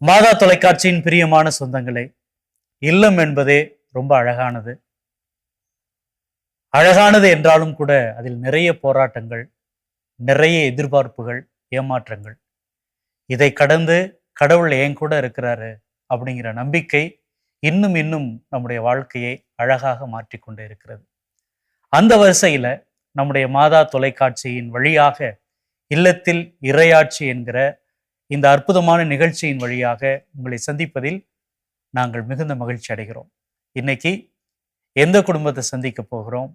மாதா தொலைக்காட்சியின் பிரியமான சொந்தங்களே, இல்லம் என்பதே ரொம்ப அழகானது. அழகானது என்றாலும் கூட அதில் நிறைய போராட்டங்கள், நிறைய எதிர்பார்ப்புகள், ஏமாற்றங்கள். இதை கடந்து கடவுள் என் கூட இருக்கிறாரு அப்படிங்கிற நம்பிக்கை இன்னும் இன்னும் நம்முடைய வாழ்க்கையை அழகாக மாற்றிக்கொண்டே இருக்கிறது. அந்த வரிசையில நம்முடைய மாதா தொலைக்காட்சியின் வழியாக இல்லத்தில் இறையாட்சி என்கிற இந்த அற்புதமான நிகழ்ச்சியின் வழியாக உங்களை சந்திப்பதில் நாங்கள் மிகுந்த மகிழ்ச்சி அடைகிறோம். இன்னைக்கு எந்த குடும்பத்தை சந்திக்க போகிறோம்,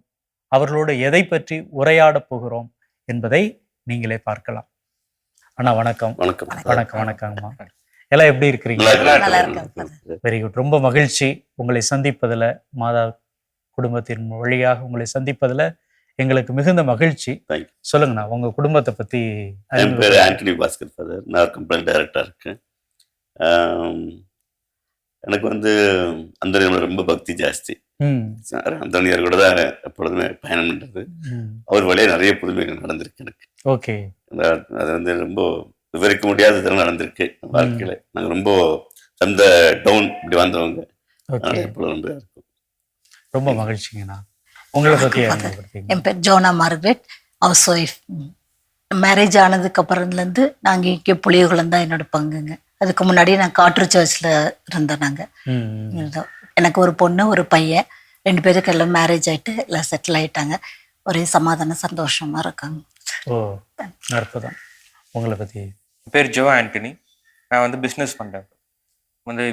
அவர்களோடு எதை பற்றி உரையாடப் போகிறோம் என்பதை நீங்களே பார்க்கலாம். அண்ணா வணக்கம். வணக்கம். வணக்கம். வணக்கம்மா. எல்லாம் எப்படி இருக்கிறீங்க? Very good. ரொம்ப மகிழ்ச்சி உங்களை சந்திப்பதுல, மாதா குடும்பத்தின் வழியாக உங்களை சந்திப்பதுல எங்களுக்கு மிகுந்த மகிழ்ச்சி. சொல்லுங்கண்ணா, உங்க குடும்பத்தை பத்தி. என் பேர் ஆண்டனி பாஸ்கர் ஃபாதர். நான் கம்பெனி டைரக்டர் இருக்கேன். எனக்கு அந்தோனியார் ரொம்ப பக்தி ஜாஸ்தி. அந்தோனியார் கூட தான் எப்பொழுதுமே பயணம் பண்றது. அவர் வழியே நிறைய புதுமைகள் நடந்திருக்கு எனக்கு. ஓகே. அது ரொம்ப விவரிக்க முடியாததெல்லாம் நடந்திருக்கு வாழ்க்கையில. நாங்கள் ரொம்ப அந்த டவுன் இப்படி வந்தவங்க. எப்பொழுதும் இருக்கும். ரொம்ப மகிழ்ச்சிங்கண்ணா. உங்களை பத்தி. என் பேர் ஜோனா மார்கரெட், ஹவுஸ் ஒய்ஃப். மேரேஜ் ஆனதுக்கு அப்புறம்லேருந்து நாங்கள் இங்கே புளியகுளம் தான் என்னோட பங்குங்க. அதுக்கு முன்னாடி நான் காற்று சர்ச்சில் இருந்தோம். நாங்கள் எனக்கு ஒரு பொண்ணு ஒரு பையன், 2 பேருக்கு எல்லாம் மேரேஜ் ஆகிட்டு எல்லாம் செட்டில் ஆகிட்டாங்க. ஒரே சமாதான சந்தோஷமாக இருக்காங்க. ஓ, அற்புதம். உங்களை பற்றி. என் பேர் ஜோ ஆண்டனி. நான் பிஸ்னஸ் பண்ணுறேன்.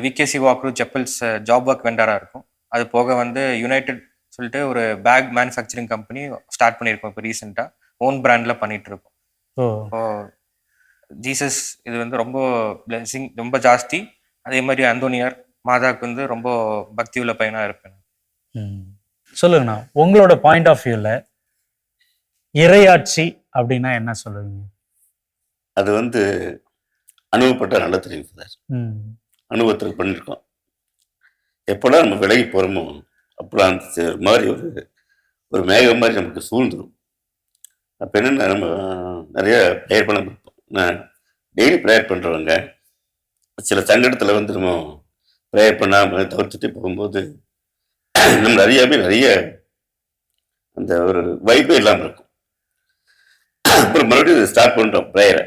விகேசி வாக்ரூ செப்பல்ஸ் ஜாப் ஒர்க் வெண்டராக இருக்கும். அது போக யுனைடெட் சொல்லிட்டு ஒரு பேக் மேனுஃபேக்சரிங் கம்பெனி ஸ்டார்ட் பண்ணியிருக்கோம். இப்போ ரீசெண்டாக ஓன் பிராண்டில் பண்ணிட்டு இருக்கோம். இப்போ ஜீசஸ் இது ரொம்ப பிளெஸிங் ரொம்ப ஜாஸ்தி. அதே மாதிரி அந்தோனியார் மாதாவுக்கு ரொம்ப பக்தி உள்ள பையனாக இருப்பேன். சொல்லுங்கண்ணா, உங்களோட பாயிண்ட் ஆஃப் வியூவில் இறையாட்சி அப்படின்னா என்ன சொல்லுவீங்க? அது அனுபவப்பட்ட நல்ல தெரியும் சார். அனுபவத்தில் பண்ணியிருக்கோம். எப்போல்லாம் நம்ம விலகி போகிறோமோ அப்போலாம் அந்த மாதிரி ஒரு மேகம் மாதிரி நமக்கு சூழ்ந்துடும். அப்போ என்னென்னா நம்ம நிறைய ப்ரேயர் பண்ண பார்ப்போம். நான் டெய்லி ப்ரேயர் பண்ணுறவங்க சில சங்கடத்தில் நம்ம ப்ரேயர் பண்ணாமல் தவிர்த்துட்டு போகும்போது நம்ம நிறைய அந்த ஒரு வைப்பே இல்லாமல் இருக்கும். அப்புறம் மறுபடியும் ஸ்டார்ட் பண்ணுறோம் ப்ரேயரை.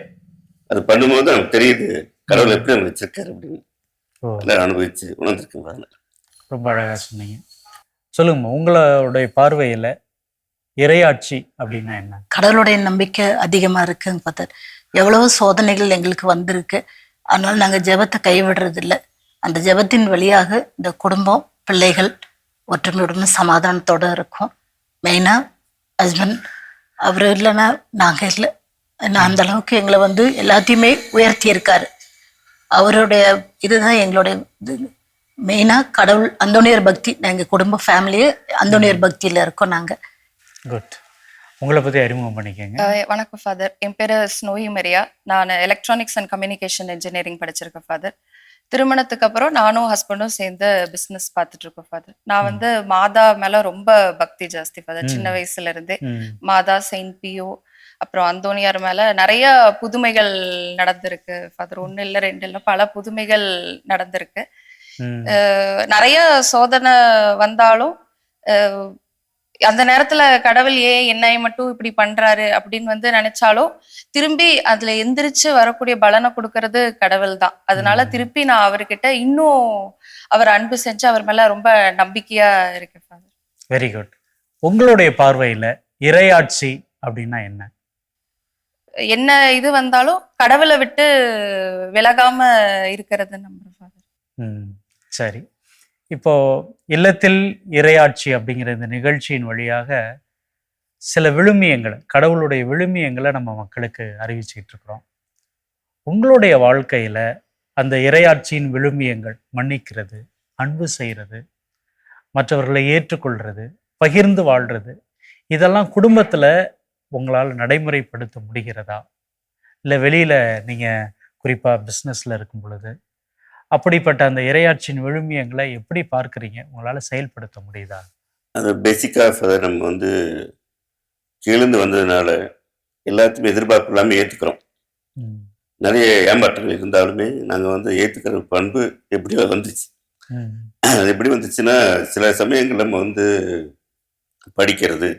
அது பண்ணும்போது நமக்கு தெரியுது கடவுள் எப்படி நம்ம வச்சிருக்காரு அப்படின்னு. எல்லாம் அனுபவிச்சு உணர்ந்துருக்கேன். ரொம்ப அழகாக சொன்னீங்க. சொல்லுங்கம்மா, உங்களுடைய பார்வையில இறையாட்சி அப்படின்னா என்ன? கடவுளுடைய நம்பிக்கை அதிகமாக இருக்குங்க ஃபாதர். எவ்வளவோ சோதனைகள் எங்களுக்கு வந்திருக்கு. அதனால நாங்கள் ஜெபத்தை கைவிடுறது இல்லை. அந்த ஜெபத்தின் வழியாக இந்த குடும்பம், பிள்ளைகள் ஒற்றுமையுடன் சமாதானத்தோடு இருக்கும். மெயினாக ஹஸ்பண்ட் அவர் இல்லைன்னா நாங்கள் இல்லை. நான் அந்த அளவுக்கு எங்களை எல்லாத்தையுமே உயர்த்தி இருக்காரு. அவருடைய இதுதான் எங்களுடைய மெயினாக கடவுள். அந்தோனியார் பக்தி. நாங்கள் குடும்ப ஃபேமிலியே அந்தோனியார் பக்தியில் இருக்கோம் நாங்கள். குட். உங்களை பற்றி அறிமுகம் பண்ணிக்கங்க. வணக்கம் ஃபாதர். என் பேர் ஸ்னோயி மரியா. நான் எலக்ட்ரானிக்ஸ் அண்ட் கம்யூனிகேஷன் இன்ஜினியரிங் படிச்சிருக்கேன் ஃபாதர். திருமணத்துக்கு அப்புறம் நானும் ஹஸ்பண்டும் சேர்ந்து பிஸ்னஸ் பார்த்துட்டு இருக்கோம் ஃபாதர். நான் மாதா மேல ரொம்ப பக்தி ஜாஸ்தி ஃபாதர். சின்ன வயசுல இருந்தே மாதா, செயின்ட் பியோ, அப்புறம் அந்தோனியார் மேல நிறைய புதுமைகள் நடந்திருக்கு ஃபாதர். 1 இல்லை 2 இல்லை, பல புதுமைகள் நடந்திருக்கு. நிறைய சோதனை வந்தாலும் அந்த நேரத்துல கடவுள் ஏன் என்னை மட்டும் இப்படி பண்றாரு அப்படின்னு நினைச்சாலும் திரும்பி அதுல எந்திரிச்சு வரக்கூடிய பலனை கொடுக்கறது கடவுள் தான். அதனால திருப்பி நான் அவர்கிட்ட இன்னும் அவர் அன்பு செஞ்சு அவர் மேல ரொம்ப நம்பிக்கையா இருக்கேன் ஃபாதர். Very good. உங்களுடைய பார்வையில இறையாட்சி அப்படின்னா என்ன? என்ன இது வந்தாலும் கடவுளை விட்டு விலகாம இருக்கிறது நம்புறேன் ஃபாதர். சரி. இப்போ இல்லத்தில் இறையாட்சி அப்படிங்கிற இந்த நிகழ்ச்சியின் வழியாக சில விழுமியங்களை, கடவுளுடைய விழுமியங்களை நம்ம மக்களுக்கு அறிவிச்சுக்கிட்டு இருக்கிறோம். உங்களுடைய வாழ்க்கையில அந்த இறையாட்சியின் விழுமியங்கள், மன்னிக்கிறது, அன்பு செய்கிறது, மற்றவர்களை ஏற்றுக்கொள்றது, பகிர்ந்து வாழ்றது, இதெல்லாம் குடும்பத்துல உங்களால் நடைமுறைப்படுத்த முடிகிறதா? இல்லை வெளியில நீங்க குறிப்பா பிஸ்னஸ்ல இருக்கும் பொழுது அப்படிப்பட்ட அந்த இறையாட்சியின் விழுமியங்களை எப்படி பார்க்குறீங்க? உங்களால் செயல்படுத்த முடியுதா? அது பேசிக்காக நம்ம கீழேந்து வந்ததுனால எல்லாத்தையுமே எதிர்பார்ப்பு இல்லாமல் ஏற்றுக்கிறோம். நிறைய ஏமாற்றங்கள் இருந்தாலுமே நாங்கள் வந்து ஏற்றுக்கிற பண்பு எப்படியோ வந்துச்சு. ம். அது எப்படி வந்துச்சுன்னா, சில சமயங்கள் நம்ம வந்து படிக்கிறது,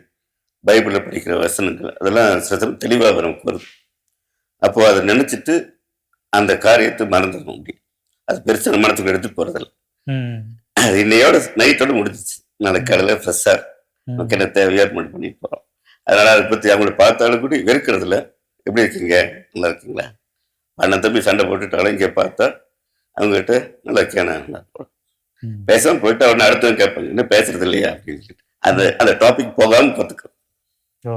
பைபிளில் படிக்கிற வசனங்கள் அதெல்லாம் சில சமயம் தெளிவாக நமக்கு வருது. அப்போ அதை நினச்சிட்டு அந்த காரியத்தை மறந்துடணும். அப்படி அது பெருசாக நம்ம மனத்துக்கு எடுத்து போகிறதில்ல. ம். அது இன்னையோட நைட்டோட முடிஞ்சிச்சு. நாளைக்கு காலையில் ஃப்ரெஷ்ஷாக ம். நமக்கு என்ன தேவையோ அது மட்டும் பண்ணிட்டு போகிறோம். அதனால் அதை பற்றி அவங்கள பார்த்தாலும் கூட வெறுக்கிறதில்ல. எப்படி இருக்கீங்க, நல்லா இருக்கீங்களா, அண்ணன் தம்பி சண்டை போட்டுட்டாலும் இங்கே பார்த்தா அவங்ககிட்ட நல்லா இருக்கேன், நல்லா இருக்கோம், ம். பேசாமல் போயிட்டு அவனை அடுத்தவங்க கேட்பாங்க இன்னும் பேசுறது இல்லையா அப்படின்னு சொல்லிட்டு அந்த டாபிக் போகாமல் பார்த்துக்கிறோம். ஓ,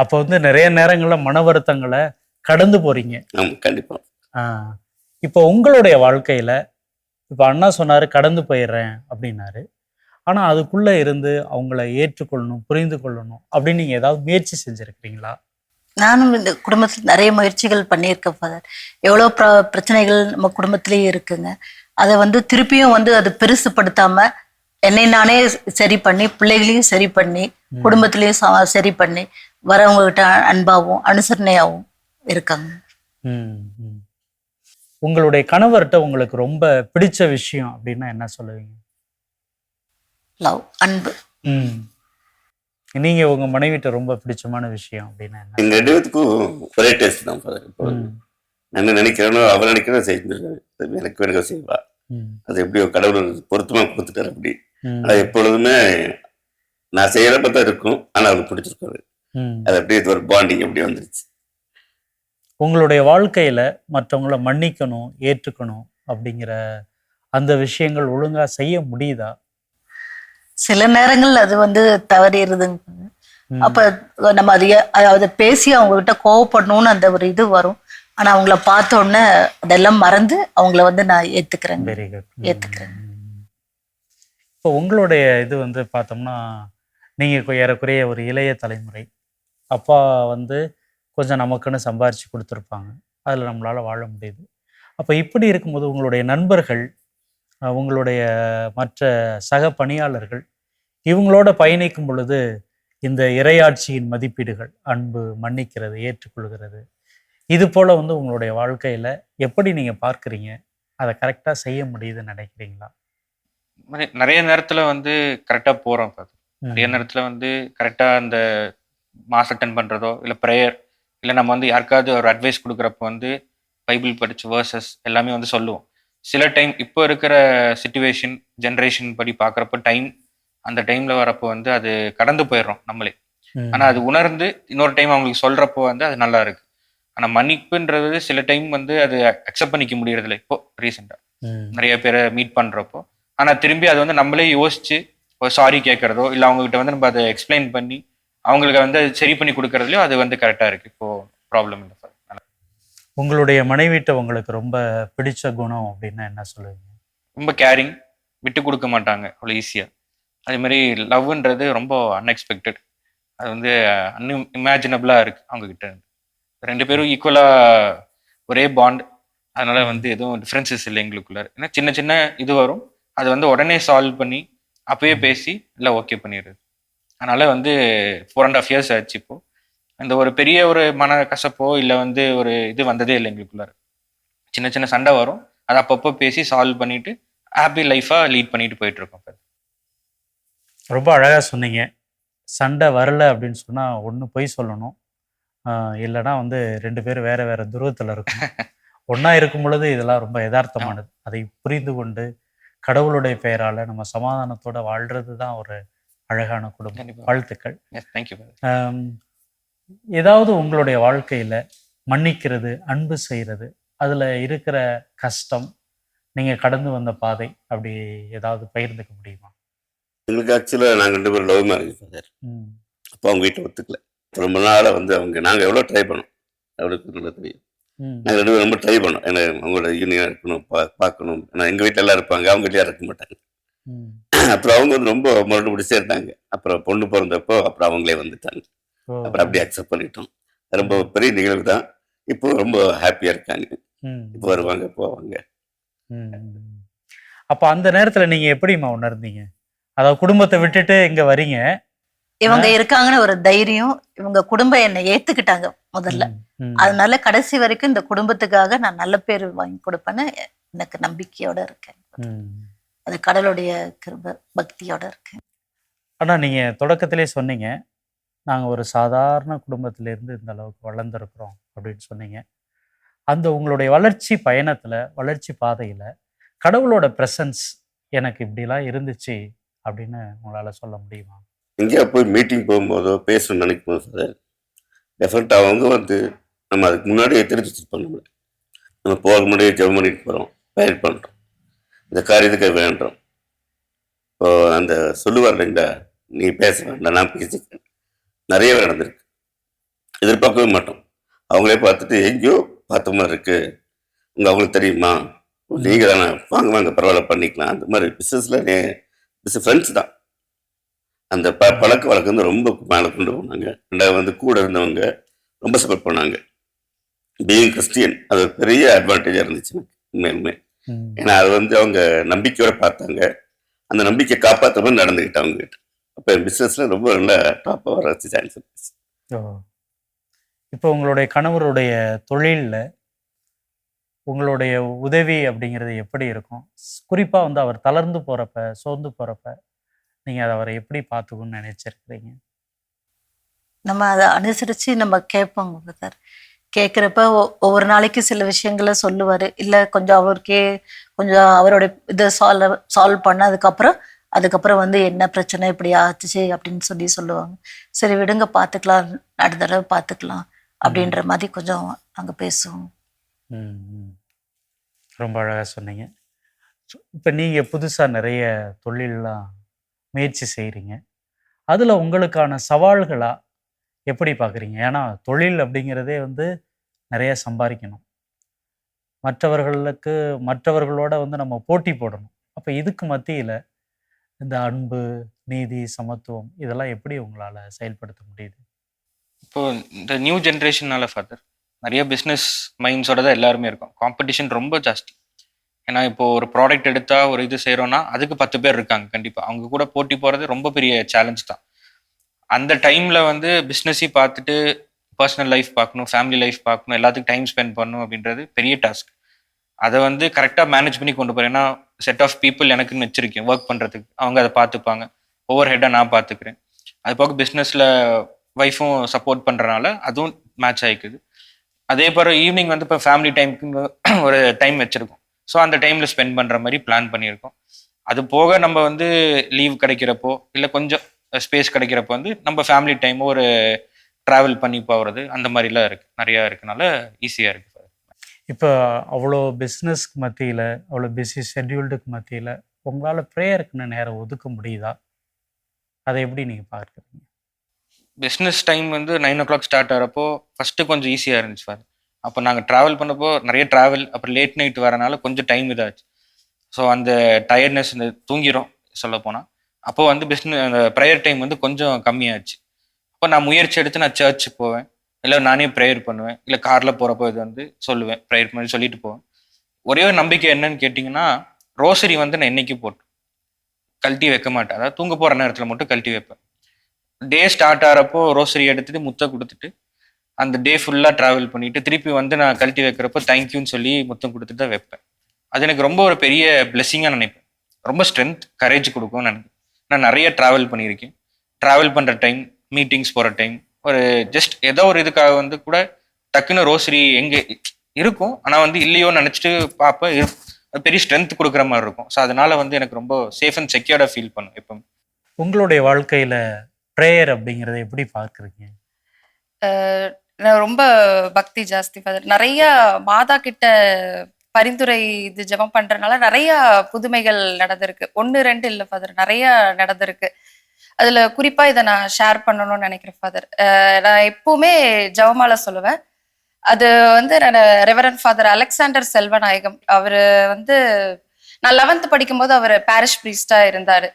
அப்போ வந்து நிறைய நேரங்கள்ல மன வருத்தங்களை கடந்து போறீங்க. ஆமாம், கண்டிப்பாக. ஆ, இப்போ உங்களுடைய வாழ்க்கையில இப்போ அண்ணா சொன்னாரு கடந்து போயிடுறேன் அப்படின்னாரு. ஆனா அதுக்குள்ள இருந்து அவங்கள ஏற்றுக்கொள்ளணும், புரிந்து கொள்ளணும் அப்படின்னு நீங்க ஏதாவது முயற்சி செஞ்சிருக்கிறீங்களா? நானும் இந்த குடும்பத்தில் நிறைய முயற்சிகள் பண்ணியிருக்கேன் ஃபாதர். எவ்வளோ பிரச்சனைகள் நம்ம குடும்பத்திலேயே இருக்குங்க. அதை வந்து திருப்பியும் வந்து அது பெருசுப்படுத்தாம என்னை நானே சரி பண்ணி, பிள்ளைகளையும் சரி பண்ணி, குடும்பத்திலையும் சரி பண்ணி, வரவங்க கிட்ட அன்பாகவும் அனுசரணையாகவும் இருக்காங்க. ம், ம். உங்களுடைய கணவர்கிட்ட உங்களுக்கு ரொம்ப பிடிச்ச விஷயம் அப்படின்னா என்ன சொல்லுவீங்க? லவ், அன்பு. ம். நீங்க உங்க மனைவிட்ட ரொம்ப பிடிச்சமான விஷயம் அப்படின்னா என்ன? எங்கள் ரெண்டு பேத்துக்கும் ஒரே டேஸ்ட் தான் ஃபாதர். இப்போ ம், நான் என்ன நினைக்கிறேனோ அவள் நினைக்கிறேன் செய்திருக்காரு. எனக்கு வேணுங்க செய்வா. ம், அது எப்படியோ கடவுள் பொருத்தமாக கொடுத்துட்டாரு அப்படி. ம், ஆனால் எப்பொழுதுமே நான் செய்கிறப்ப தான் இருக்கும், ஆனால் அவளுக்கு பிடிச்சிருக்காரு. ம். அது அப்படியே இது ஒரு பாண்டிங் அப்படி வந்துருச்சு. உங்களுடைய வாழ்க்கையில மற்றவங்கள மன்னிக்கணும், ஏற்றுக்கணும் அப்படிங்கிற அந்த விஷயங்கள் ஒழுங்கா செய்ய முடியுதா? சில நேரங்கள் அது வந்து தவறிடுதுங்க. ம். அப்ப நம்ம அதை பேசி அவங்க கிட்ட கோவப்படணும்னு அந்த ஒரு இது வரும். ஆனா அவங்கள பார்த்த உடனே அதெல்லாம் மறந்து அவங்கள வந்து நான் ஏத்துக்கிறேங்க. Very good. ஏத்துக்கிறேன். இப்போ உங்களுடைய இது வந்து பார்த்தோம்னா நீங்கள் ஏறக்குறைய ஒரு இளைய தலைமுறை. அப்பா வந்து கொஞ்சம் நமக்குன்னு சம்பாரித்து கொடுத்துருப்பாங்க, அதில் நம்மளால் வாழ முடியுது. அப்போ இப்படி இருக்கும்போது உங்களுடைய நண்பர்கள், உங்களுடைய மற்ற சக பணியாளர்கள் இவங்களோட பயணிக்கும் பொழுது இந்த இறையாட்சியின் மதிப்பீடுகள், அன்பு, மன்னிக்கிறது, ஏற்றுக்கொள்கிறது, இது போல் வந்து உங்களுடைய வாழ்க்கையில் எப்படி நீங்கள் பார்க்குறீங்க? அதை கரெக்டாக செய்ய முடியுதுன்னு நினைக்கிறீங்களா? நிறைய நேரத்துல வந்து கரெக்டா போறோம் பாத்து. நிறைய நேரத்துல வந்து கரெக்டா அந்த மாஸ் அட்டன் பண்றதோ இல்லை ப்ரேயர் இல்லை நம்ம வந்து யாருக்காவது ஒரு அட்வைஸ் கொடுக்குறப்ப வந்து பைபிள் படிச்ச வேர்சஸ் எல்லாமே வந்து சொல்லுவோம். சில டைம் இப்போ இருக்கிற சிச்சுவேஷன் ஜென்ரேஷன் படி பார்க்குறப்ப அந்த டைம்ல வரப்போ வந்து அது கடந்து போயிடுறோம் நம்மளே. ஆனால் அது உணர்ந்து இன்னொரு டைம் அவங்களுக்கு சொல்றப்போ வந்து அது நல்லா இருக்கு. ஆனால் மன்னிப்புன்றது சில டைம் வந்து அது அக்செப்ட் பண்ணிக்க முடியறதில்ல. இப்போ ரீசெண்டாக நிறைய பேரை மீட் பண்றப்போ, ஆனால் திரும்பி அது வந்து நம்மளே யோசிச்சு ஒரு சாரி கேட்கறதோ இல்லை அவங்ககிட்ட வந்து நம்ம அதை எக்ஸ்பிளைன் பண்ணி அவங்களுக்கு வந்து அது சரி பண்ணி கொடுக்கறதுலையோ அது வந்து கரெக்டாக இருக்கு. இப்போ ப்ராப்ளம் இல்லை சார். உங்களுடைய மனைவிட்ட உங்களுக்கு ரொம்ப பிடிச்ச குணம் அப்படின்னா என்ன சொல்லுவீங்க? ரொம்ப கேரிங், விட்டு கொடுக்க மாட்டாங்க அவ்வளோ ஈஸியாக. அதே மாதிரி லவ்ன்றது ரொம்ப அன்எக்ஸ்பெக்டட். அது வந்து இமேஜினபிளாக இருக்கு அவங்க கிட்ட இருந்து. ரெண்டு பேரும் ஈக்குவலாக ஒரே பாண்ட். அதனால வந்து எதுவும் டிஃப்ரென்சஸ் இல்லை எங்களுக்குள்ள. ஏன்னா சின்ன சின்ன இது வரும், அது வந்து உடனே சால்வ் பண்ணி அப்பயே பேசி இல்லை ஓகே பண்ணிடுறது. அதனால வந்து 4.5 years ஆச்சு. இப்போ அந்த ஒரு பெரிய ஒரு மன கசப்போ இல்லை வந்து ஒரு இது வந்ததே இல்லை எங்களுக்குள்ளார. சின்ன சின்ன சண்டை வரும், அதை அப்பப்போ பேசி சால்வ் பண்ணிட்டு ஹாப்பி லைஃபாக லீட் பண்ணிட்டு போயிட்டு இருக்கோம். ரொம்ப அழகாக சொன்னீங்க. சண்டை வரல அப்படின்னு சொன்னால் ஒன்று பொய் சொல்லணும், இல்லைனா வந்து ரெண்டு பேரும் வேற வேற துருவத்தில் இருக்கும். ஒன்றா இருக்கும் பொழுது இதெல்லாம் ரொம்ப யதார்த்தமானது. அதை புரிந்து கொண்டு கடவுளுடைய பெயரால் நம்ம சமாதானத்தோட வாழ்றது தான் ஒரு அழகான குடும்பம். வாழ்த்துக்கள். தேங்க்யூ. ஏதாவது உங்களுடைய வாழ்க்கையில் மன்னிக்கிறது, அன்பு செய்கிறது, அதில் இருக்கிற கஷ்டம், நீங்கள் கடந்து வந்த பாதை, அப்படி ஏதாவது பகிர்ந்துக்க முடியுமா? எங்களுக்கு ஆக்சுவலாக நாங்கள் 2 பேரும் லவ் மேரேஜ் சார். அப்போ அவங்க வீட்டை ஒத்துக்கல. ரொம்ப நாளாக வந்து நாங்கள் எவ்வளோ ட்ரை பண்ணோம், அவளுக்கு நல்லா தெரியும். நாங்கள் 2 பேரும் ரொம்ப ட்ரை பண்ணோம். ஏன்னா அவங்களோட யூனியன் இருக்கணும், பார்க்கணும். ஏன்னா எங்கள் வீட்டில் எல்லாம் இருப்பாங்க, அவங்க வீட்டில் இருக்க மாட்டாங்க. அப்புறம் அவங்க வந்து ரொம்ப முரண்டு பிடிச்சே இருந்தாங்க. அப்புறம் பொண்ணு பிறந்தப்போ அப்புறம் அவங்களே வந்துட்டாங்க. அப்புறம் அப்படியே அக்செப்ட் பண்ணிட்டோம். ரொம்ப பெரிய நிகழ்வு தான். இப்போ ரொம்ப ஹாப்பியாக இருக்காங்க. இப்போ வருவாங்க, போவாங்க. அப்போ அந்த நேரத்தில் நீங்கள் எப்படிம்மா உணர்ந்தீங்க? அதாவது குடும்பத்தை விட்டுட்டு இங்கே வரீங்க, இவங்க இருக்காங்கன்னு ஒரு தைரியம், இவங்க குடும்பம் என்னை ஏத்துக்கிட்டாங்க முதல்ல. அதனால கடைசி வரைக்கும் இந்த குடும்பத்துக்காக நான் நல்ல பேர் வாங்கி கொடுப்பேன்னு எனக்கு நம்பிக்கையோட இருக்கேன். அது கடவுளுடைய கிருபை, பக்தியோட இருக்கேன். ஆனா நீங்க தொடக்கத்திலே சொன்னீங்க, நாங்க ஒரு சாதாரண குடும்பத்திலிருந்து இந்த அளவுக்கு வளர்ந்துருக்கிறோம் அப்படின்னு சொன்னீங்க. அந்த உங்களுடைய வளர்ச்சி பயணத்துல, வளர்ச்சி பாதையில கடவுளோட பிரசன்ஸ் எனக்கு இப்படிலாம் இருந்துச்சு அப்படின்னு உங்களால சொல்ல முடியுமா? எங்கேயா போய் மீட்டிங் போகும்போதோ பேசணும்னு நினைக்கும் போது சார், டெஃபரெக்டாக அவங்க வந்து நம்ம அதுக்கு முன்னாடியே தெரிஞ்சு வச்சுருப்போம். நம்ம போக முன்னாடியே ஜெபம் பண்ணிட்டு போகிறோம், பயிர் பண்ணுறோம், இந்த காரியத்துக்கு வேண்டுறோம். இப்போ அந்த சொல்லுவார் இல்லைங்களா, நீ பேச வேண்டாம் நான் பேசிக்கிறேன், நிறைய நடந்திருக்கு. எதிர்பார்க்கவே மாட்டோம். அவங்களே பார்த்துட்டு எங்கேயோ பார்த்த மாதிரி இருக்கு, அவங்களுக்கு தெரியுமா, நீங்கள் தானே, வாங்க வாங்க பரவாயில்ல பண்ணிக்கலாம். அந்த மாதிரி பிஸ்னஸில் ஃப்ரெண்ட்ஸ் தான். அந்த பழக்க வழக்கம் வந்து ரொம்ப மேலே கொண்டு போனாங்க. ரெண்டாவது வந்து கூட இருந்தவங்க ரொம்ப சப்போர்ட் பண்ணாங்க. பீயிங் கிறிஸ்டியன் அது ஒரு பெரிய அட்வான்டேஜாக இருந்துச்சு எனக்கு உண்மையுமே. ஏன்னா அது வந்து அவங்க நம்பிக்கையோட பார்த்தாங்க, அந்த நம்பிக்கை காப்பாற்ற மாதிரி நடந்துக்கிட்டு அவங்க கிட்ட. அப்போ பிஸ்னஸில் ரொம்ப நல்லா டாப்பாக வர வச்சு சான்ஸ் இருந்துச்சு. இப்போ உங்களுடைய கணவருடைய தொழிலில் உங்களுடைய உதவி அப்படிங்கிறது எப்படி இருக்கும்? குறிப்பாக வந்து அவர் தளர்ந்து போகிறப்ப, சோர்ந்து போகிறப்ப நீங்கள் அதை அவரை எப்படி பார்த்துக்கணும்னு நினைச்சிருக்கிறீங்க? நம்ம அதை அனுசரித்து நம்ம கேட்போங்க சார். கேட்குறப்ப ஒவ்வொரு நாளைக்கு சில விஷயங்களை சொல்லுவார். இல்லை கொஞ்சம் அவருக்கே கொஞ்சம் அவரோட இதை சால்வ் பண்ண அதுக்கப்புறம் வந்து என்ன பிரச்சனை இப்படி ஆச்சு அப்படின்னு சொல்லுவாங்க. சரி விடுங்க பார்த்துக்கலாம், அடுத்த தடவை பார்த்துக்கலாம் அப்படின்ற மாதிரி கொஞ்சம் அங்கே பேசுவோம். ரொம்ப அழகாக சொன்னீங்க. இப்போ நீங்கள் புதுசாக நிறைய தொழிலெலாம் முயற்சி செய்கிறீங்க. அதில் உங்களுக்கான சவால்களாக எப்படி பார்க்குறீங்க? ஏன்னா தொழில் அப்படிங்கிறதே வந்து நிறைய சம்பாதிக்கணும், மற்றவர்களோட வந்து நம்ம போட்டி போடணும். அப்போ இதுக்கு மத்தியில் இந்த அன்பு, நீதி, சமத்துவம் இதெல்லாம் எப்படி உங்களால் செயல்படுத்த முடியுது? இப்போ இந்த நியூ ஜென்ரேஷனால ஃபாதர் நிறைய பிஸ்னஸ் மைண்ட்ஸோட தான் எல்லாருமே இருக்கும். காம்படிஷன் ரொம்ப ஜாஸ்தி. ஏன்னா இப்போ ஒரு ப்ராடக்ட் எடுத்தா ஒரு இது செய்கிறோன்னா அதுக்கு 10 பேர் இருக்காங்க. கண்டிப்பாக அவங்க கூட போட்டி போகிறது ரொம்ப பெரிய சேலஞ்ச் தான். அந்த டைமில் வந்து பிஸ்னஸையும் பார்த்துட்டு பர்சனல் லைஃப் பார்க்கணும், ஃபேமிலி லைஃப் பார்க்கணும், எல்லாத்துக்கும் டைம் ஸ்பெண்ட் பண்ணணும் அப்படின்றது பெரிய டாஸ்க். அதை வந்து கரெக்டாக மேனேஜ் பண்ணி கொண்டு போகிறேன். ஏன்னா செட் ஆஃப் பீப்புள் எனக்குன்னு வச்சுருக்கேன் ஒர்க் பண்ணுறதுக்கு, அவங்க அதை பார்த்துப்பாங்க. ஓவர் ஹெட்டாக நான் பார்த்துக்கிறேன். அது போக பிஸ்னஸில் ஒய்ஃபும் சப்போர்ட் பண்ணுறனால அதுவும் மேட்ச் ஆகிக்குது. அதே போல் ஈவினிங் வந்து இப்போ ஃபேமிலி டைமுக்கு ஒரு டைம் வச்சுருக்கோம். ஸோ அந்த டைமில் ஸ்பெண்ட் பண்ணுற மாதிரி பிளான் பண்ணியிருக்கோம். அது போக நம்ம வந்து லீவ் கிடைக்கிறப்போ இல்லை கொஞ்சம் ஸ்பேஸ் கிடைக்கிறப்போ வந்து நம்ம ஃபேமிலி டைம் ஒரு ட்ராவல் பண்ணி போகிறது அந்த மாதிரிலாம் இருக்குது, நிறையா இருக்கனால ஈஸியாக இருக்குது. இப்போ அவ்வளோ பிஸ்னஸ்க்கு மத்தியில், அவ்வளோ பிஸி ஷெட்யூல்டுக்கு மத்தியில் உங்களால் ப்ரேயருக்குன்னு நேரம் ஒதுக்க முடியுதா? அதை எப்படி நீங்கள் பார்க்குறீங்க? பிஸ்னஸ் டைம் வந்து 9 o'clock ஸ்டார்ட் ஆகிறப்போ ஃபஸ்ட்டு கொஞ்சம் ஈஸியாக இருந்துச்சு சார். அப்போ நாங்கள் ட்ராவல் பண்ணப்போ நிறைய ட்ராவல், அப்புறம் லேட் நைட் வரனால கொஞ்சம் டைம் இதாச்சு. ஸோ அந்த டயர்ட்னஸ் இந்த தூங்கிடும் சொல்லப்போனால். அப்போது வந்து அந்த ப்ரேயர் டைம் வந்து கொஞ்சம் கம்மியாச்சு. அப்போ நான் முயற்சி எடுத்து நான் சர்ச்சுக்கு போவேன், இல்லை நானே ப்ரேயர் பண்ணுவேன், இல்லை காரில் போகிறப்போ இது வந்து சொல்லுவேன், ப்ரேயர் பண்ணி சொல்லிட்டு போவேன். ஒரே ஒரு நம்பிக்கை என்னன்னு கேட்டிங்கன்னா, ரோசரி வந்து நான் என்னைக்கு போட்டு கழட்டி வைக்க மாட்டேன். அதாவது தூங்க போகிற நேரத்தில் மட்டும் கழட்டி வைப்பேன். டே ஸ்டார்ட் ஆகிறப்போ ரோசரி எடுத்துட்டு முத்தம் கொடுத்துட்டு அந்த டே ஃபுல்லாக ட்ராவல் பண்ணிட்டு திருப்பி வந்து நான் கழட்டி வைக்கிறப்போ தேங்க்யூன்னு சொல்லி முத்தம் கொடுத்துட்டு தான் வைப்பேன். அது எனக்கு ரொம்ப ஒரு பெரிய பிளெஸிங்காக நினைப்பேன். ரொம்ப ஸ்ட்ரென்த், கரேஜ் கொடுக்கும்னு நினைப்பேன். நான் நிறைய ட்ராவல் பண்ணியிருக்கேன். ட்ராவல் பண்ணுற டைம், மீட்டிங்ஸ் போகிற டைம், ஒரு ஜஸ்ட் ஏதோ ஒரு இதுக்காக வந்து கூட டக்குன்னு ரோசரி எங்கே இருக்கும், ஆனால் வந்து இல்லையோன்னு நினச்சிட்டு பார்ப்பேன். பெரிய ஸ்ட்ரென்த் கொடுக்குற மாதிரி இருக்கும். ஸோ அதனால வந்து எனக்கு ரொம்ப சேஃப் அண்ட் செக்யூர்டாக ஃபீல் பண்ணும் எப்போ. உங்களுடைய வாழ்க்கையில் ப்ரேயர் அப்படிங்கிறத எப்படி பார்க்குறீங்க? நான் ரொம்ப பக்தி ஜாஸ்தி ஃபாதர். நிறைய மாதா கிட்ட பரிந்துரை இது ஜெபம் பண்றதுனால நிறைய புதுமைகள் நடந்திருக்கு. 1 2 இல்லை ஃபாதர், நிறைய நடந்திருக்கு. அதுல குறிப்பா இதை நான் ஷேர் பண்ணணும்னு நினைக்கிறேன் ஃபாதர். நான் எப்பவுமே ஜெபமாலை சொல்லுவேன். அது வந்து ரெவரண்ட் ஃபாதர் அலெக்சாண்டர் செல்வநாயகம். அவரு வந்து நான் 11th படிக்கும்போது அவர் பாரிஷ் பிரீஸ்டா இருந்தாரு.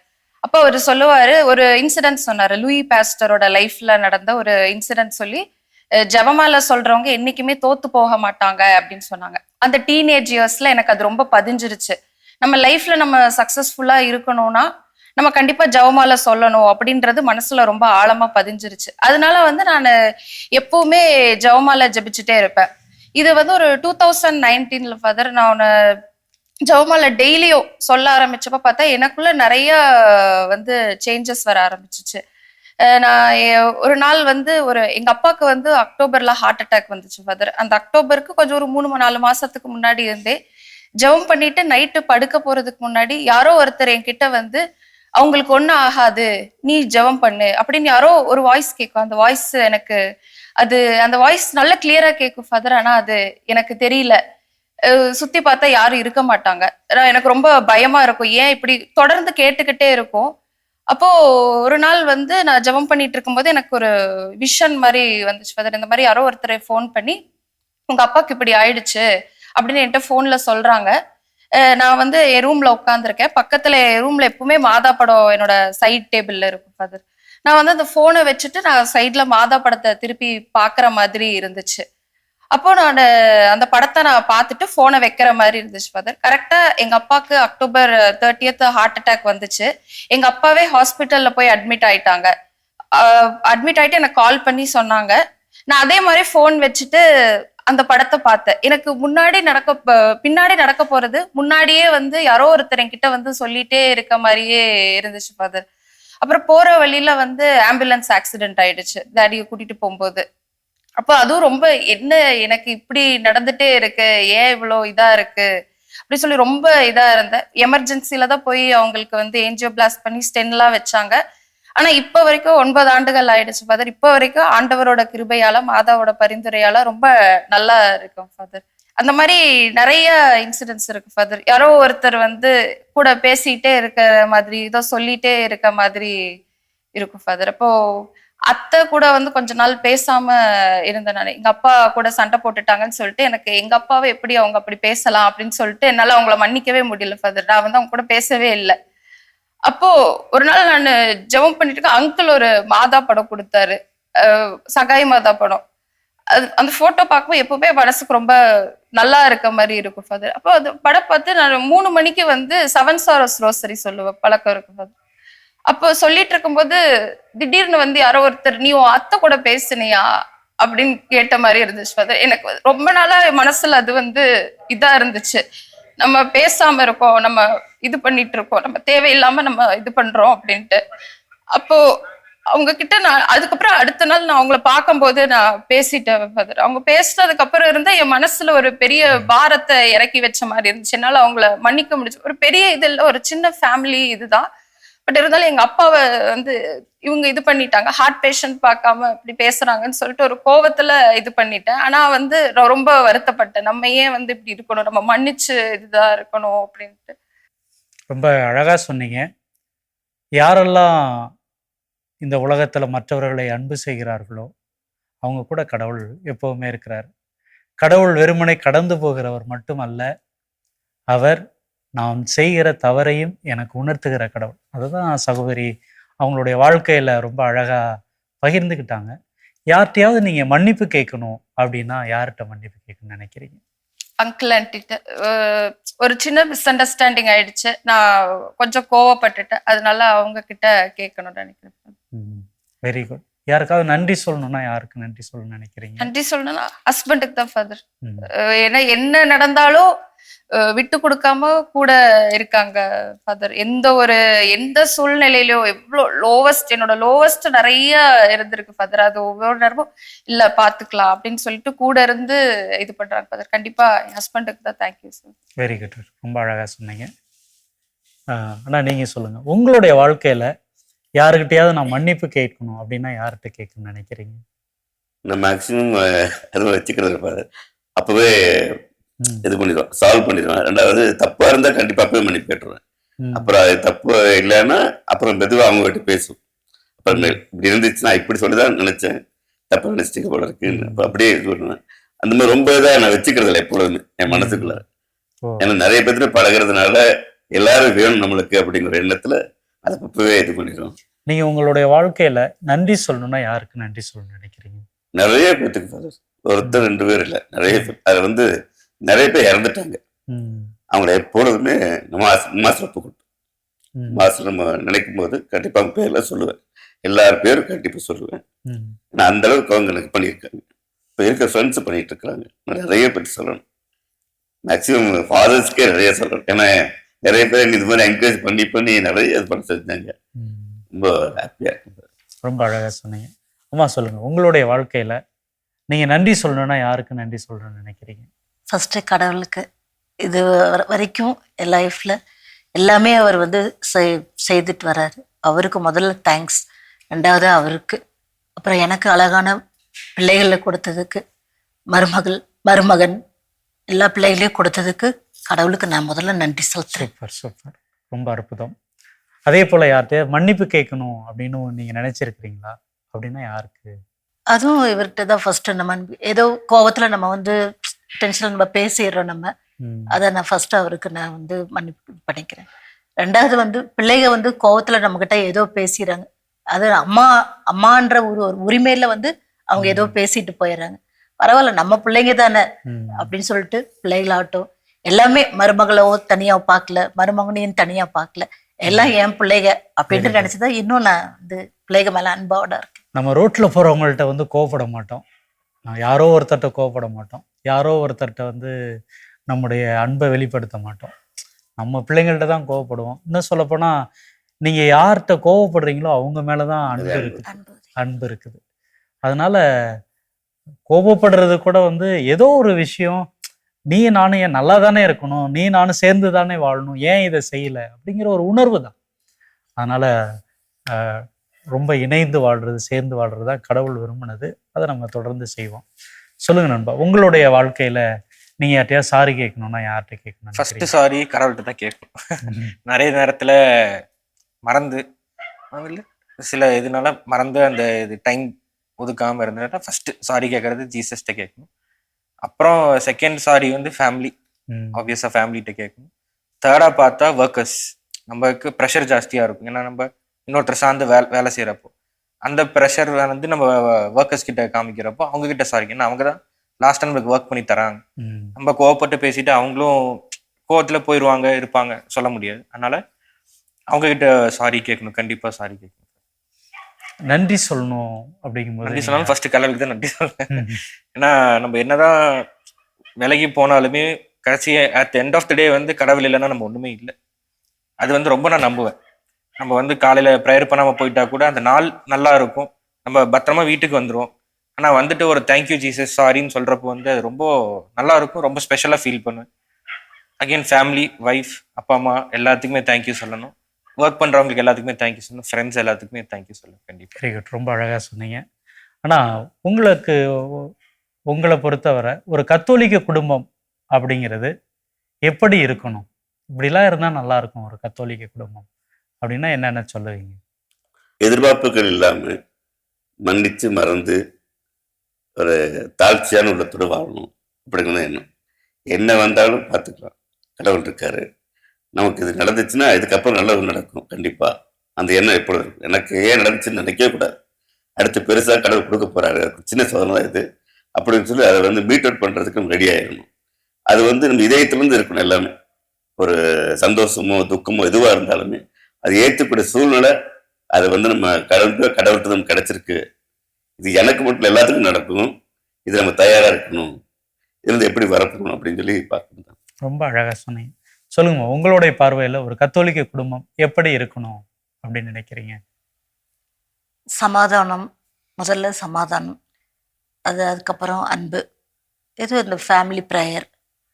அப்போ அவர் சொல்லுவாரு, ஒரு இன்சிடென்ட் சொன்னாரு, லூயி பாஸ்டரோட லைஃப்ல நடந்த ஒரு இன்சிடென்ட் சொல்லி, ஜெபமாலை சொல்றவங்க என்னைக்குமே தோத்து போக மாட்டாங்க அப்படின்னு சொன்னாங்க. அந்த டீனேஜ் இயர்ஸ்ல எனக்கு அது ரொம்ப பதிஞ்சிருச்சு. நம்ம லைஃப்ல நம்ம சக்சஸ்ஃபுல்லா இருக்கணும்னா நம்ம கண்டிப்பா ஜெபமாலை சொல்லணும் அப்படின்றது மனசுல ரொம்ப ஆழமா பதிஞ்சிருச்சு. அதனால வந்து நான் எப்பவுமே ஜெபமாலை ஜெபிச்சுட்டே இருப்பேன். இது வந்து ஒரு 2019 ஃபாதர் நான் ஜெபமாலை டெய்லியும் சொல்ல ஆரம்பிச்சப்ப பார்த்தா எனக்குள்ள நிறைய வந்து சேஞ்சஸ் வர ஆரம்பிச்சிச்சு. ஒரு நாள் வந்து எங்க அப்பாவுக்கு வந்து அக்டோபர்ல ஹார்ட் அட்டாக் வந்துச்சு ஃபாதர். அந்த அக்டோபருக்கு கொஞ்சம் ஒரு 3-4 மாசத்துக்கு முன்னாடி இருந்தே ஜெபம் பண்ணிட்டு நைட்டு படுக்க போறதுக்கு முன்னாடி யாரோ ஒருத்தர் என்கிட்ட வந்து அவங்களுக்கு ஒண்ணும் ஆகாது, நீ ஜெபம் பண்ணு அப்படின்னு யாரோ ஒரு வாய்ஸ் கேட்கும். அந்த வாய்ஸ் எனக்கு அந்த வாய்ஸ் நல்ல கிளியரா கேட்கும் ஃபாதர். ஆனா அது எனக்கு தெரியல. சுத்தி பார்த்தா யாரும் இருக்க மாட்டாங்க. எனக்கு ரொம்ப பயமா இருக்கும். ஏன் இப்படி தொடர்ந்து கேட்டுக்கிட்டே இருக்கும். அப்போ ஒரு நாள் வந்து நான் ஜெபம் பண்ணிட்டு இருக்கும்போது எனக்கு ஒரு விஷன் மாதிரி வந்துச்சு ஃபாதர். இந்த மாதிரி யாரோ ஒருத்தரை ஃபோன் பண்ணி உங்க அப்பாவுக்கு இப்படி ஆயிடுச்சு அப்படின்னு என்கிட்ட ஃபோன்ல சொல்றாங்க. நான் வந்து என் ரூம்ல உட்காந்துருக்கேன். பக்கத்துல என் ரூம்ல எப்பவுமே மாதா படம் என்னோட சைட் டேபிள்ல இருக்கும் ஃபாதர். நான் வந்து அந்த போனை வச்சுட்டு நான் சைட்ல மாதா படத்தை திருப்பி பாக்குற மாதிரி இருந்துச்சு. அப்போ நான் அந்த படத்தை நான் பார்த்துட்டு போனை வைக்கிற மாதிரி இருந்துச்சு ஃபாதர். கரெக்டா எங்க அப்பாவுக்கு அக்டோபர் 30th ஹார்ட் அட்டாக் வந்துச்சு. எங்க அப்பாவே ஹாஸ்பிட்டல்ல போய் அட்மிட் ஆயிட்டாங்க. அட்மிட் ஆயிட்டு எனக்கு கால் பண்ணி சொன்னாங்க. நான் அதே மாதிரி போன் வச்சுட்டு அந்த படத்தை பார்த்தேன். எனக்கு பின்னாடி நடக்க போறது முன்னாடியே வந்து யாரோ ஒருத்தர் என்கிட்ட வந்து சொல்லிட்டே இருக்க மாதிரியே இருந்துச்சு ஃபாதர். அப்புறம் போற வழியில வந்து ஆம்புலன்ஸ் ஆக்சிடென்ட் ஆயிடுச்சு டாடியை கூட்டிட்டு போகும்போது. அப்போ அதுவும் ரொம்ப என்ன எனக்கு இப்படி நடந்துட்டே இருக்கு, ஏன் இவ்வளோ இதா இருக்கு அப்படி சொல்லி ரொம்ப இதா இருந்தேன். எமர்ஜென்சில தான் போய் அவங்களுக்கு வந்து ஏஞ்சியோபிளாஸ்ட் பண்ணி ஸ்டென்லாம் வச்சாங்க. ஆனா இப்ப வரைக்கும் 9 ஆண்டுகள் ஆயிடுச்சு ஃபாதர். இப்ப வரைக்கும் ஆண்டவரோட கிருபையால மாதாவோட பரிந்துரையால ரொம்ப நல்லா இருக்கும் ஃபாதர். அந்த மாதிரி நிறைய இன்சிடென்ட்ஸ் இருக்கு ஃபாதர். யாரோ ஒருத்தர் வந்து கூட பேசிட்டே இருக்கிற மாதிரி ஏதோ சொல்லிட்டே இருக்க மாதிரி இருக்கும் ஃபாதர். அப்போ அத்தை கூட வந்து கொஞ்ச நாள் பேசாம இருந்தேன் நான். எங்க அப்பா கூட சண்டை போட்டுட்டாங்கன்னு சொல்லிட்டு எனக்கு எங்க அப்பாவை எப்படி அவங்க அப்படி பேசலாம் அப்படின்னு சொல்லிட்டு என்னால அவங்கள மன்னிக்கவே முடியல ஃபாதர். நான் வந்து அவங்க கூட பேசவே இல்லை. அப்போ ஒரு நாள் நான் ஜெபம் பண்ணிட்டு இருக்க அங்கிள் ஒரு மாதா படம் கொடுத்தாரு, சகாய் மாதா படம். அந்த போட்டோ பார்க்கும்போது எப்பவுமே மனசுக்கு ரொம்ப நல்லா இருக்க மாதிரி இருக்கும் ஃபாதர். அப்போ அது படம் பார்த்து நான் 3 மணிக்கு வந்து 7 Sorrows ரோசரி சொல்லுவேன் பழக்கம் இருக்கு ஃபாதர். அப்போ சொல்லிட்டு இருக்கும்போது திடீர்னு வந்து யாரோ ஒருத்தர் நீ உன் அத்தை கூட பேசுனியா அப்படின்னு கேட்ட மாதிரி இருந்துச்சு ஃபாதர். எனக்கு ரொம்ப நாளா மனசுல அது வந்து இதா இருந்துச்சு. நம்ம பேசாம இருக்கோம், நம்ம இது பண்ணிட்டு இருக்கோம், நம்ம தேவையில்லாம நம்ம இது பண்றோம் அப்படின்ட்டு. அப்போ அவங்க கிட்ட நான் அதுக்கப்புறம் அடுத்த நாள் நான் அவங்கள பார்க்கும்போது நான் பேசிட்டேன் ஃபாதர். அவங்க பேசினதுக்கு அப்புறம் இருந்தா என் மனசுல ஒரு பெரிய பாரத்தை இறக்கி வச்ச மாதிரி இருந்துச்சு. என்னால அவங்கள மன்னிக்க முடிஞ்சு. ஒரு பெரிய இது இல்லை, ஒரு சின்ன ஃபேமிலி இதுதான். பட் இருந்தாலும் எங்க அப்பாவை வந்து இவங்க இது பண்ணிட்டாங்க, ஹார்ட் பேஷண்ட் பார்க்காம இப்படி பேசுறாங்கன்னு சொல்லிட்டு ஒரு கோவத்துல இது பண்ணிட்டேன். ஆனா வந்து ரொம்ப வருத்தப்பட்டேன். நம்ம ஏன் வந்து இப்படி இருக்கணும், நம்ம மன்னிச்சு இதுதான் இருக்கணும் அப்படின்ட்டு. ரொம்ப அழகா சொன்னீங்க. யாரெல்லாம் இந்த உலகத்துல மற்றவர்களை அன்பு செய்கிறார்களோ அவங்க கூட கடவுள் எப்பவுமே இருக்கிறார். கடவுள் வெறுமனை கடந்து போகிறவர் மட்டுமல்ல, அவர் நாம் செய்கிற தவறையும் எனக்கு உணர்த்துகிற கடவுள். அதுதான் சகோதரி அவங்களுடைய வாழ்க்கையில ரொம்ப அழகா பகிர்ந்துக்கிட்டாங்க. யார்கிட்டயாவது நீங்க மன்னிப்பு கேட்கணும் அப்படின்னா யார்கிட்ட மன்னிப்பு கேட்கணும்னு நினைக்கிறீங்க? அங்கிள் ஆன்டிட்ட ஒரு சின்ன மிஸ் அண்டர்ஸ்டாண்டிங் ஆயிடுச்சு, நான் கொஞ்சம் கோவப்பட்டுட்டேன், அதனால அவங்க கிட்ட கேட்கணும்னு நினைக்கிறேன். Very good. யாருக்காவது நன்றி சொல்லணும்னா யாருக்கு நன்றி சொல்லணும்னு நினைக்கிறீங்க? நன்றி சொல்லணும்னா ஹஸ்பண்டுக்கு தான் ஃபாதர். ஏன்னா என்ன நடந்தாலும் விட்டு கொடுக்காம கூட இருக்காங்க ஃபாதர். எந்த சூழ்நிலையிலோ எவ்வளோ என்னோட லோவஸ்ட் நிறைய இருந்திருக்கு ஃபாதர். அது ஒவ்வொரு நேரமும் இல்ல பாத்துக்கலாம் அப்படின்னு சொல்லிட்டு கூட இருந்து இது பண்றாங்க ஃபாதர். கண்டிப்பா என் ஹஸ்பண்டுக்கு தான் தேங்க்யூ சார். வெரி குட், ரொம்ப அழகா சொன்னீங்க. ஆனா நீங்க சொல்லுங்க, உங்களுடைய வாழ்க்கையில யாருக்கிட்டையாவது நான் மன்னிப்பு கேட்கணும் அப்படின்னா யார்கிட்ட கேட்கணும்னு நினைக்கிறீங்க? நான் மேக்சிமம் அது வச்சுக்கிறது ஃபாதர். அப்பவே இது பண்ணிடுவேன், சால்வ் பண்ணிடுவேன். ரெண்டாவது தப்பா இருந்தா கண்டிப்பா அப்பவே மன்னிப்பு கேட்டுருவேன். அப்புறம் அது தப்பு இல்லைன்னா அப்புறம் மெதுவாக அவங்க கிட்ட பேசும். அப்புறம் இப்படி இருந்துச்சுன்னா இப்படி சொல்லிதான் நினைச்சேன், தப்பா நினைச்சிட்டு போல இருக்குன்னு அப்ப அப்படியே இது பண்ணுவேன். அந்த மாதிரி ரொம்ப இதாக நான் வச்சுக்கிறது இல்லை எப்பொழுதுமே என் மனசுக்குள்ள. ஏன்னா நிறைய பேர்த்துட்டு பழகிறதுனால எல்லாரும் வேணும் நம்மளுக்கு அப்படிங்கிற எண்ணத்துல அதை அப்பவே இது பண்ணிடுவோம். நீங்க உங்களுடைய வாழ்க்கையில நன்றி சொல்லணும்னா யாருக்கு நன்றி சொல்லணும்னு நினைக்கிறீங்க? நிறைய பேத்துக்கு ஃபாதர், ஒருத்தர் 2 பேர் இல்லை, நிறைய பேர். அது வந்து நிறைய பேர் இறந்துட்டாங்க. அவங்கள எப்பொழுதுமே நம்ம சிறப்பு கொடுத்தோம். ம். மாஸ்டர் நம்ம நினைக்கும் போது கண்டிப்பாக அவங்க பேர்லாம் சொல்லுவேன். எல்லார் பேரும் கண்டிப்பாக சொல்லுவேன். ம். ஏன்னா அந்த அளவுக்கு அவங்க எனக்கு பண்ணியிருக்காங்க. இப்போ இருக்க ஃப்ரெண்ட்ஸ் பண்ணிட்டு இருக்கிறாங்க. நான் நிறைய பேர் சொல்லணும். மேக்ஸிமம் ஃபாதர்ஸ்க்கே நிறைய சொல்லணும். ஏன்னா நிறைய பேர் எனக்கு இது மாதிரி என்கரேஜ் பண்ணி பண்ணி நிறைய இது பண்ண செஞ்சாங்க. ம். ரொம்ப ஹாப்பியாக இருக்கு. ரொம்ப அழகா சொன்னீங்க. அம்மா சொல்லுங்க, உங்களுடைய வாழ்க்கையில நீங்க நன்றி சொல்லணும்னா யாருக்கு நன்றி சொல்லணும்னு நினைக்கிறீங்க? ஃபஸ்ட்டு கடவுளுக்கு. இது வரைக்கும் என் லைஃப்பில் எல்லாமே அவர் வந்து செய்துட்டு வர்றாரு. அவருக்கு முதல்ல தேங்க்ஸ். ரெண்டாவது அவருக்கு. அப்புறம் எனக்கு அழகான பிள்ளைகளை கொடுத்ததுக்கு, மருமகன் எல்லா பிள்ளைகளையும் கொடுத்ததுக்கு கடவுளுக்கு நான் முதல்ல நன்றி செலுத்துறேன். சூப்பர் சூப்பர், ரொம்ப அற்புதம். அதே போல யார்கிட்ட மன்னிப்பு கேட்கணும் அப்படின்னு நீங்க நினைச்சிருக்கிறீங்களா? அப்படின்னா யாருக்கு? அதுவும் இவர்கிட்ட தான் ஃபர்ஸ்ட். நம்ம ஏதோ கோவத்தில் நம்ம வந்து டென்ஷனில் நம்ம பேசிடுறோம். நம்ம ம். அதை நான் ஃபர்ஸ்ட் அவருக்கு நான் வந்து மன்னிப்பு பண்ணிக்கிறேன். ரெண்டாவது வந்து பிள்ளைங்க வந்து கோவத்தில் நம்மக்கிட்ட ஏதோ பேசிடுறாங்க. அது அம்மான்ற ஒரு உரிமையில வந்து அவங்க ஏதோ பேசிட்டு போயிடுறாங்க. பரவாயில்ல, நம்ம பிள்ளைங்க தானே ம். அப்படின்னு சொல்லிட்டு பிள்ளைகளாகட்டும் எல்லாமே, மருமகளோ தனியா பார்க்கல, மருமகனையும் தனியா பார்க்கல, எல்லாம் என் பிள்ளைங்க அப்படின்ட்டு நினைச்சுதான் இன்னும் நான் வந்து பிள்ளைங்க மேல அன்பாவோட இருக்கேன். நம்ம ரோட்ல போறவங்கள்ட்ட வந்து கோவப்பட மாட்டோம். யாரோ ஒருத்தர்கிட்ட கோவப்பட மாட்டோம். யாரோ ஒருத்தர்கிட்ட வந்து நம்முடைய அன்பை வெளிப்படுத்த மாட்டோம். நம்ம பிள்ளைங்கள்ட்ட தான் கோவப்படுவோம். இன்னும் சொல்லப்போனா, நீங்க யார்கிட்ட கோவப்படுறீங்களோ அவங்க மேலதான் அன்பு இருக்குது. அன்பு. அன்பு இருக்குது. அதனால கோபப்படுறது கூட வந்து ஏதோ ஒரு விஷயம், நீ நானும் ஏன் நல்லா தானே இருக்கணும், நீ நானும் சேர்ந்து தானே வாழணும், ஏன் இதை செய்யல அப்படிங்கிற ஒரு உணர்வு தான். அதனால ரொம்ப இணைந்து வாழ்றது, சேர்ந்து வாழ்றது தான் கடவுள் விரும்பினது. அதை நம்ம தொடர்ந்து செய்வோம். சொல்லுங்க நண்பா, உங்களுடைய வாழ்க்கையில நீங்க யார்ட்டையா சாரி கேட்கணும்னா யார்கிட்ட கேட்கணும்? ஃபர்ஸ்ட் சாரி கடவுள்கிட்ட தான் கேட்கணும். நிறைய நேரத்துல மறந்து சில இதனால மறந்து அந்த இது டைம் ஒதுக்காம இருந்ததுன்னா ஃபர்ஸ்ட் சாரி கேட்கறது ஜீசஸ்கிட்ட கேட்கணும். அப்புறம் செகண்ட் சாரி வந்து ஃபேமிலி, ஆப்வியஸாக ஃபேமிலிகிட்ட கேட்கணும். தேர்டாக பார்த்தா ஒர்க்கர்ஸ். நமக்கு ப்ரெஷர் ஜாஸ்தியாக இருக்கும். ஏன்னா நம்ம இன்னொருத்தர் சார்ந்து வேலை செய்கிறப்போ அந்த ப்ரெஷர் வந்து நம்ம ஒர்க்கர்ஸ் கிட்ட காமிக்கிறப்போ அவங்க கிட்ட சாரி. ஏன்னா அவங்க தான் லாஸ்ட் டைம் நம்மளுக்கு ஒர்க் பண்ணி தராங்க. நம்ம கோவப்பட்டு பேசிட்டு அவங்களும் கோவத்தில் போயிடுவாங்க, இருப்பாங்க, சொல்ல முடியாது. அதனால அவங்க கிட்ட சாரி கேட்கணும், கண்டிப்பாக சாரி கேட்கணும். நன்றி சொல்லணும் அப்படிங்கும்போது நன்றி சொன்னாலும் ஃபர்ஸ்ட் கடவுளுக்கு தான் நன்றி சொல்றேன். ஏன்னா நம்ம என்னதான் விலகி போனாலுமே கடைசி அட் எண்ட் ஆஃப் த டே வந்து கடவுள் இல்லைன்னா நம்ம ஒண்ணுமே இல்லை. அது வந்து ரொம்ப நான் நம்புவேன். நம்ம வந்து காலையில ப்ரேயர் பண்ணாம போயிட்டா கூட அந்த நாள் நல்லா இருக்கும், நம்ம பத்திரமா வீட்டுக்கு வந்துடுவோம். ஆனா வந்துட்டு ஒரு தேங்க்யூ ஜீசஸ் சாரின்னு சொல்றப்போ வந்து அது ரொம்ப நல்லா இருக்கும், ரொம்ப ஸ்பெஷலா ஃபீல் பண்ணுவேன். அகெயின் ஃபேமிலி, ஒய்ஃப், அப்பா அம்மா எல்லாத்துக்குமே தேங்க்யூ சொல்லணும். ஒர்க் பண்றவங்களுக்கு எல்லாத்துக்குமே தேங்க்யூ சொல்லணும். ஃப்ரெண்ட்ஸ் எல்லாத்துக்குமே தேங்க்யூ சொல்லணும். கண்டிப்பா. வெரி குட், ரொம்ப அழகா சொன்னீங்க. ஆனா உங்களை பொறுத்தவரை ஒரு கத்தோலிக்க குடும்பம் அப்படிங்கிறது எப்படி இருக்கணும்? இப்படிலாம் இருந்தா நல்லா இருக்கும் ஒரு கத்தோலிக்க குடும்பம் அப்படின்னா என்னென்ன சொல்லுவீங்க? எதிர்பார்ப்புகள் இல்லாம மன்னிச்சு மறந்து ஒரு தாழ்ச்சியான உள்ளத்தோடு வாழணும் அப்படிங்கிறது எண்ணம். என்ன வந்தாலும் பார்த்துக்கலாம், கடவுள் இருக்காரு, நமக்கு இது நடந்துச்சுன்னா இதுக்கப்புறம் நல்லது நடக்கும் கண்டிப்பா. அந்த எண்ணம் எப்பொழுது இருக்கும். எனக்கு ஏன் நடந்துச்சுன்னு நினைக்கவே கூடாது. அடுத்து பெருசா கடவுள் கொடுக்க போறாரு, சின்ன சோதனை தான் இது அப்படின்னு சொல்லி அதை வந்து மீட் அவுட் பண்றதுக்கு நம்ம ரெடி ஆயிடணும். அது வந்து நம்ம இதயத்திலிருந்து இருக்கணும். எல்லாமே ஒரு சந்தோஷமோ துக்கமோ எதுவா இருந்தாலுமே அது ஏற்றுக்கூடிய சூழ்நிலை அது வந்து நம்ம கடவுள்கிட்ட நமக்கு கிடைச்சிருக்கு, இது எனக்கு மட்டும் எல்லாத்துக்கும் நடக்கும், இது நம்ம தயாரா இருக்கணும், இருந்து எப்படி வரப்போகணும் அப்படின்னு சொல்லி பார்க்கணும். ரொம்ப அழகா சொன்னீங்க. சொல்லுங்க, உங்களுடைய பார்வையில ஒரு கத்தோலிக்க குடும்பம் எப்படி இருக்கணும் அப்படின்னு நினைக்கிறீங்க? சமாதானம், முதல்ல சமாதானம், அதுக்கப்புறம் அன்பு, இது இந்த ஃபேமிலி ப்ரேயர்,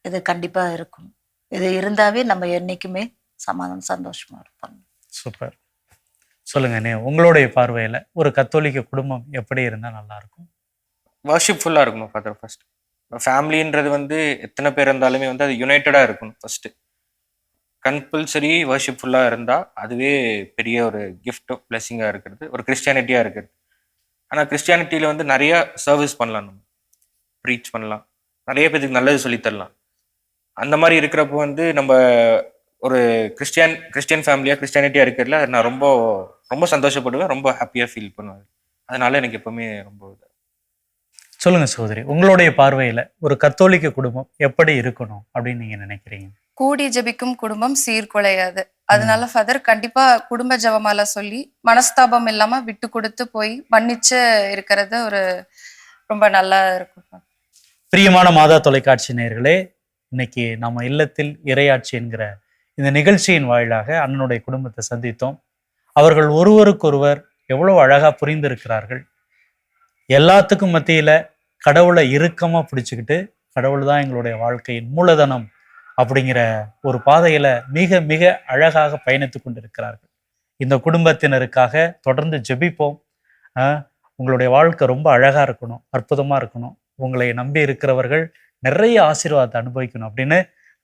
இது கண்டிப்பா இருக்கும். இது இருந்தாவே நம்ம என்னைக்குமே சமாதானம் சந்தோஷமா இருப்பாங்க. சூப்பர். சொல்லுங்க, உங்களுடைய பார்வையில ஒரு கத்தோலிக்க குடும்பம் எப்படி இருந்தா நல்லா இருக்கும்? வர்ஷிப்ஃபுல்லா இருக்கணும் ஃபாதர். ஃபர்ஸ்ட் ஃபேமிலின்றது வந்து எத்தனை பேர் இருந்தாலுமே வந்து அது யுனைட்டடா இருக்கணும். ஃபர்ஸ்ட் கம்பல்சரி வர்ஷிப்ஃபுல்லா இருந்தா அதுவே பெரிய ஒரு கிஃப்டும் பிளெஸிங்கா இருக்கிறது, ஒரு கிறிஸ்டியானிட்டியா இருக்கிறது. ஆனா கிறிஸ்டியானிட்டியில வந்து நிறைய சர்வீஸ் பண்ணலாம், நம்ம ப்ரீச் பண்ணலாம், நிறைய பேருக்கு நல்லது சொல்லி தரலாம். அந்த மாதிரி இருக்கிறப்போ வந்து நம்ம ஒரு கிறிஸ்டியன் ஃபேமிலியா கிறிஸ்டியானிட்டியா இருக்கிறதுல நான் ரொம்ப ரொம்ப சந்தோஷப்படுவேன், ரொம்ப ஹாப்பியா ஃபீல் பண்ணுவேன். அதனால எனக்கு எப்பவுமே ரொம்ப சொல்லுங்க சகோதரி, உங்களுடைய பார்வையில ஒரு கத்தோலிக்க குடும்பம் எப்படி இருக்கணும் அப்படின்னு நீங்க நினைக்கிறீங்க? கூடி ஜெபிக்கும் குடும்பம் சீர்குலையாது. அதனால ஃபாதர் கண்டிப்பா குடும்ப ஜெபமால சொல்லி மனஸ்தாபம் இல்லாம விட்டு கொடுத்து போய் மன்னிச்சு இருக்கிறது ஒரு ரொம்ப நல்லா இருக்கும். பிரியமான மாதா தொலைக்காட்சி நேயர்களே, இன்னைக்கு நம்ம இல்லத்தில் இறையாட்சி என்கிற இந்த நிகழ்ச்சியின் வாயிலாக அண்ணனுடைய குடும்பத்தை சந்தித்தோம். அவர்கள் ஒருவருக்கொருவர் எவ்வளவு அழகா புரிந்திருக்கிறார்கள். எல்லாத்துக்கும் மத்தியில கடவுளை இறுக்கமா பிடிச்சுக்கிட்டு, கடவுள் தான் எங்களுடைய வாழ்க்கையின் மூலதனம் அப்படிங்கிற ஒரு பாதையில மிக மிக அழகாக பயணித்து கொண்டிருக்கிறார்கள். இந்த குடும்பத்தினருக்காக தொடர்ந்து ஜெபிப்போம். உங்களுடைய வாழ்க்கை ரொம்ப அழகா இருக்கணும், அற்புதமா இருக்கணும், உங்களை நம்பி இருக்கிறவர்கள் நிறைய ஆசீர்வாதத்தை அனுபவிக்கணும் அப்படின்னு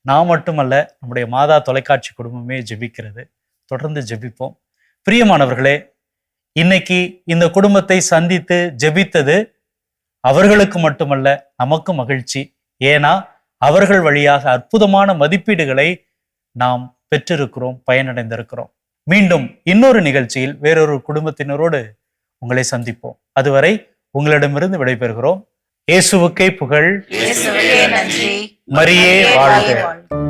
நான் மட்டுமல்ல, நம்முடைய மாதா தொலைக்காட்சி குடும்பமே ஜெபிக்கிறது. தொடர்ந்து ஜெபிப்போம். பிரியமானவர்களே, இன்னைக்கு இந்த குடும்பத்தை சந்தித்து ஜெபித்தது அவர்களுக்கு மட்டுமல்ல, நமக்கு மகிழ்ச்சி. ஏன்னா அவர்கள் வழியாக அற்புதமான மதிப்பீடுகளை நாம் பெற்றிருக்கிறோம், பயனடைந்திருக்கிறோம். மீண்டும் இன்னொரு நிகழ்ச்சியில் வேறொரு குடும்பத்தினரோடு உங்களை சந்திப்போம். அதுவரை உங்களிடமிருந்து விடைபெறுகிறோம். இயேசுவுக்கே புகழ், இயேசுவே நன்றி, மரியே வாழ்க.